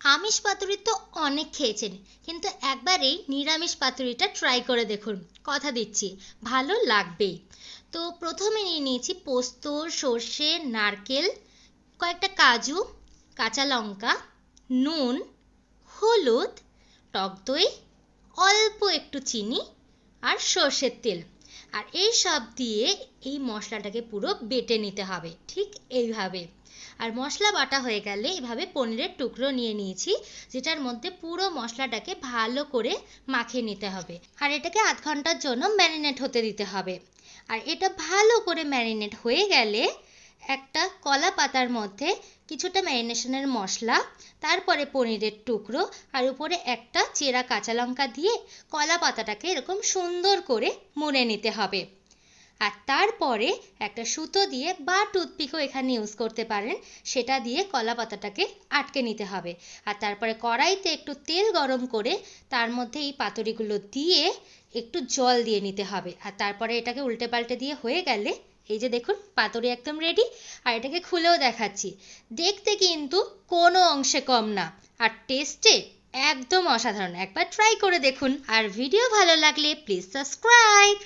আমিষ পাতুরি তো অনেক খেয়েছেন, কিন্তু একবার এই নিরামিষ পাতুরিটা ট্রাই করে দেখুন, কথা দিচ্ছি ভালো লাগবেই। তো প্রথমে নিয়ে নিয়েছি পোস্ত, সর্ষে, নারকেল, কয়েকটা কাজু, কাঁচা লঙ্কা, নুন, হলুদ, টক দই, অল্প একটু চিনি আর সর্ষের তেল। আর এই সব দিয়ে এই মশলাটাকে পুরো বেটে নিতে হবে, ঠিক এইভাবে। আর মশলা বাটা হয়ে গেলে এভাবে পনিরের টুকরো নিয়ে নিয়েছি, যেটার মধ্যে পুরো মশলাটাকে ভালো করে মাখিয়ে নিতে হবে। আর এটাকে আধ ঘন্টার জন্য ম্যারিনেট হতে দিতে হবে। আর এটা ভালো করে ম্যারিনেট হয়ে গেলে একটা কলা পাতার মধ্যে কিছুটা ম্যারিনেশনের মশলা, তারপরে পনিরের টুকরো, আর উপরে একটা চেরা কাঁচা লঙ্কা দিয়ে কলা পাতাটাকে এরকম সুন্দর করে মুড়ে নিতে হবে। আর তারপরে একটা সুতো দিয়ে বা টুথপিকও এখানে ইউজ করতে পারেন, সেটা দিয়ে কলা পাতাটাকে আটকে নিতে হবে। আর তারপরে কড়াইতে একটু তেল গরম করে তার মধ্যে এই পাতুরিগুলো দিয়ে একটু জল দিয়ে নিতে হবে। আর তারপরে এটাকে উল্টে পাল্টে দিয়ে হয়ে গেলে এই যে দেখুন পাতুরি একদম রেডি। আর এটাকে খুলেও দেখাচ্ছি, দেখতে কিন্তু কোনো অংশে কম না, আর টেস্টে একদম অসাধারণ। একবার ট্রাই করে দেখুন। আর ভিডিও ভালো লাগলে প্লিজ সাবস্ক্রাইব।